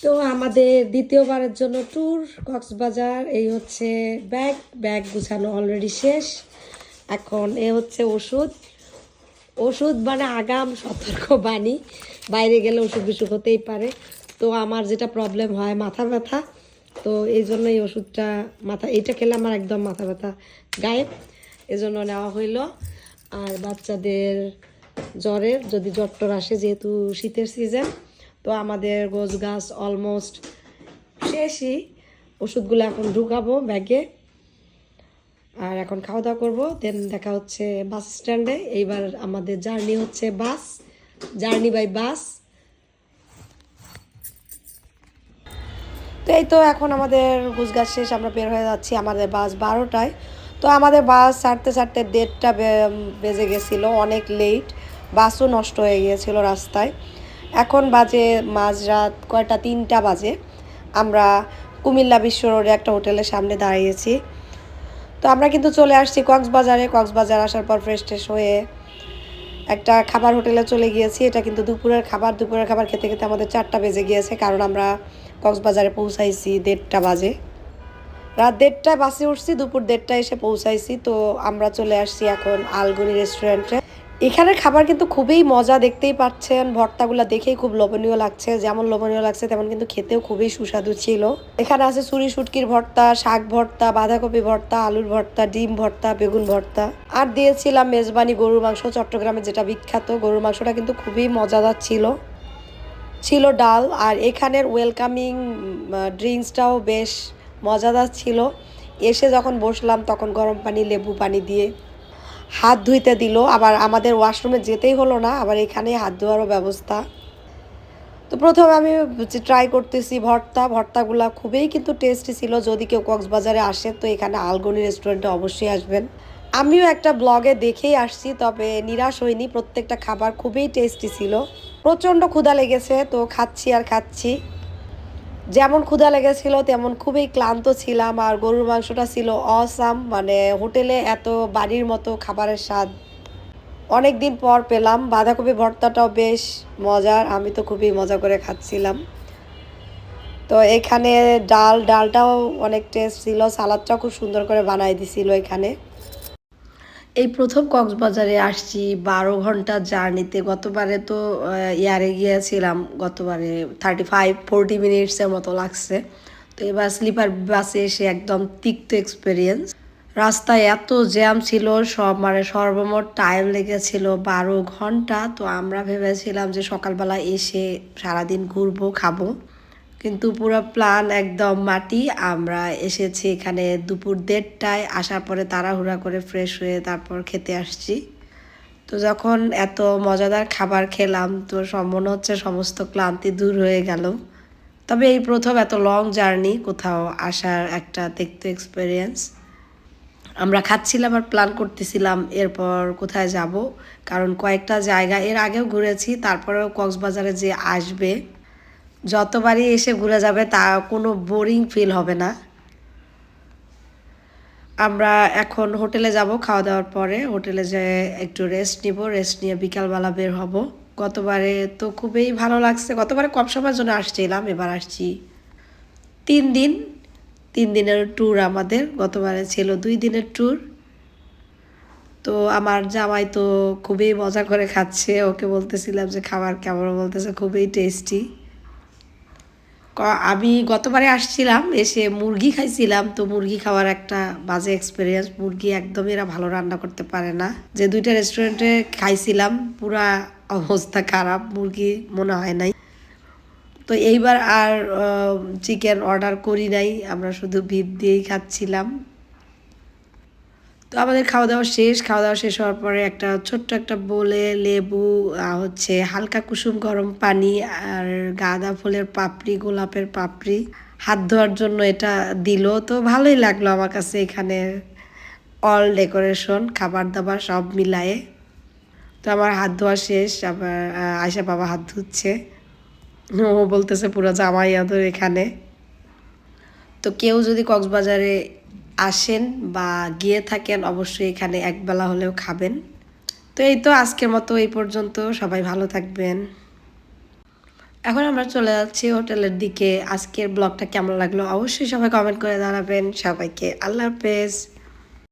তো আমাদের দ্বিতীয়বারের জন্য ট্যুর কক্সবাজার। এই হচ্ছে ব্যাগ ব্যাগ গুছানো অলরেডি শেষ। এখন এ হচ্ছে ওষুধ। ওষুধ মানে আগাম সতর্ক বাণী, বাইরে গেলে অসুখ বিসুখ হতেই পারে। তো আমার যেটা প্রবলেম হয় মাথা ব্যথা, তো এই জন্য এই ওষুধটা এইটা খেলে আমার একদম মাথা ব্যথা গায়েব, এজন্য নেওয়া হইলো। আর বাচ্চাদের জ্বরের যদি জ্বর আসে, যেহেতু শীতের সিজন, তো আমাদের গোছ গাছ অলমোস্ট শেষই। ওষুধগুলো এখন ঢুকাবো ব্যাগে, আর এখন খাওয়া দাওয়া করবো। দেন দেখা হচ্ছে বাস স্ট্যান্ডে। এইবার আমাদের জার্নি হচ্ছে বাস, জার্নি বাই বাস। তো এই তো এখন আমাদের গুছগাছ শেষ, আমরা বের হয়ে যাচ্ছি। আমাদের বাস 12টায়। তো আমাদের বাস ছাড়তে ছাড়তে 1:30টা বেজে গেছিলো, অনেক লেট। বাসও নষ্ট হয়ে গিয়েছিল রাস্তায়। এখন বাজে মাঝরাত কয়টা, 3টা বাজে। আমরা কুমিল্লা বিশ্ব রোডে একটা হোটেলের সামনে দাঁড়িয়েছি। তো আমরা কিন্তু চলে আসছি কক্সবাজারে। কক্সবাজার আসার পর ফ্রেশ ট্রেশ হয়ে একটা খাবার হোটেলে চলে গিয়েছি। এটা কিন্তু দুপুরের খাবার। দুপুরের খাবার খেতে খেতে আমাদের 4টা বেজে গিয়েছে, কারণ আমরা কক্সবাজারে পৌঁছাইছি 1:30টা বাজে। রাত 1:30টায় বাসে উঠছি, দুপুর 1:30টায় এসে পৌঁছাইছি। তো আমরা চলে আসছি এখন আলগনি রেস্টুরেন্টে। এখানের খাবার কিন্তু খুবই মজা, দেখতেই পাচ্ছেন। ভর্তাগুলো দেখেই খুব লোভনীয় লাগছে, যেমন লোভনীয় লাগছে তেমন কিন্তু খেতেও খুবই সুস্বাদু ছিল। এখানে আছে চুরি শুটকির ভর্তা, শাক ভর্তা, বাঁধাকপি ভর্তা, আলুর ভর্তা, ডিম ভর্তা, বেগুন ভর্তা। আর দিয়েছিলাম মেজবানি গরুর মাংস, চট্টগ্রামে যেটা বিখ্যাত। গরুর মাংসটা কিন্তু খুবই মজাদার ছিল। ছিল ডাল। আর এখানের ওয়েলকামিং ড্রিঙ্কসটাও বেশ মজাদার ছিল। এসে যখন বসলাম তখন গরম পানি, লেবু পানি দিয়ে হাত ধুইতে দিল। আবার আমাদের ওয়াশরুমে যেতেই হলো না, আবার এখানে হাত ধোয়ারও ব্যবস্থা। তো প্রথমে আমি ট্রাই করতেছি ভর্তাগুলা খুবই কিন্তু টেস্টি ছিল। যদি কেউ কক্সবাজারে আসে তো এখানে আলগনি রেস্টুরেন্টে অবশ্যই আসবেন। আমিও একটা ব্লগে দেখেই আসছি, তবে নিরাশ হইনি। প্রত্যেকটা খাবার খুবই টেস্টি ছিল। প্রচণ্ড ক্ষুধা লেগেছে, তো খাচ্ছি আর খাচ্ছি। যেমন ক্ষুধা লেগেছিল তেমন খুবই ক্লান্ত ছিলাম। আর গরুর মাংসটা ছিল অসাম, মানে হোটেলে এত বাড়ির মতো খাবারের স্বাদ অনেক দিন পর পেলাম। বাঁধাকপি ভর্তাটাও বেশ মজার, আমি তো খুবই মজা করে খাচ্ছিলাম। তো এখানে ডালটাও অনেক টেস্ট ছিল। সালাদটাও খুব সুন্দর করে বানাই দিছিল এখানে। এই প্রথম কক্সবাজারে আসছি 12 ঘন্টা জার্নিতে। গতবারে তো ইয়ারে গিয়েছিলাম, গতবারে 35-40 মিনিটসের মতো লাগছে। তো এবার স্লিপার বাসে এসে একদম তিক্ত এক্সপিরিয়েন্স। রাস্তায় এত জ্যাম ছিল, মানে সর্বমোট টাইম লেগেছিল 12 ঘন্টা। তো আমরা ভেবেছিলাম যে সকালবেলা এসে সারাদিন ঘুরবো, খাবো, কিন্তু পুরো প্ল্যান একদম মাটি। আমরা এসেছি এখানে দুপুর 1:30টায়। আসার পরে তাড়াহুড়া করে ফ্রেশ হয়ে তারপর খেতে আসছি। তো যখন এত মজাদার খাবার খেলাম তো মনে হচ্ছে সমস্ত ক্লান্তি দূর হয়ে গেল। তবে এই প্রথম এত লং জার্নি কোথাও আসার একটা দেখতে এক্সপিরিয়েন্স। আমরা খাচ্ছিলাম আর প্ল্যান করতেছিলাম এরপর কোথায় যাব, কারণ কয়েকটা জায়গা এর আগেও ঘুরেছি। তারপরেও কক্সবাজারে যে আসবে, যতবারই এসে ঘুরে যাবে তা কোনো বোরিং ফিল হবে না। আমরা এখন হোটেলে যাব। খাওয়া দাওয়ার পরে হোটেলে যেয়ে একটু রেস্ট নিব, রেস্ট নিয়ে বিকালবেলা বের হব। গতবারে তো খুবই ভালো লাগছে। গতবারে কম সময়ের জন্য আসছিলাম, এবার আসছি 3 দিন। 3 দিনের ট্যুর আমাদের। গতবারে ছিল 2 দিনের ট্যুর। তো আমার জামাই তো খুবই মজা করে খাচ্ছে। ওকে বলতেছিলাম যে খাবার কেমন, বলতেছে খুবই টেস্টি। আমি গতবারে আসছিলাম, এসে মুরগি খাইছিলাম। তো মুরগি খাওয়ার একটা বাজে এক্সপিরিয়েন্স। মুরগি একদমই এরা ভালো রান্না করতে পারে না। যে 2টা রেস্টুরেন্টে খাইছিলাম পুরা অবস্থা খারাপ, মুরগি মনে হয় নাই। তো এইবার আর চিকেন অর্ডার করি নাই, আমরা শুধু বিফ দিয়েই খাচ্ছিলাম। তো আমাদের খাওয়া দাওয়া শেষ। খাওয়া দাওয়া শেষ হওয়ার পরে একটা ছোট্ট একটা বোলে লেবু, হচ্ছে হালকা কুসুম গরম পানি, আর গাঁদা ফুলের পাপড়ি, গোলাপের পাপড়ি হাত ধোয়ার জন্য এটা দিল। তো ভালোই লাগলো আমার কাছে। এখানে অল ডেকোরেশন, খাবার দাবার সব মিলায়ে। তো আমার হাত ধোয়া শেষ। আবার আয়শা বাবা হাত ধুচ্ছে। ও বলতেছে পুরো জামাই আদর এখানে। তো কেউ যদি কক্সবাজারে আসেন বা গিয়ে থাকেন অবশ্যই এখানে একবেলা হলেও খাবেন। তো এই তো আজকের মতো এই পর্যন্ত। সবাই ভালো থাকবেন। এখন আমরা চলে যাচ্ছি হোটেলের দিকে। আজকের ব্লগটা কেমন লাগলো অবশ্যই সবাই কমেন্ট করে জানাবেন। সবাইকে আল্লাহ হাফেজ।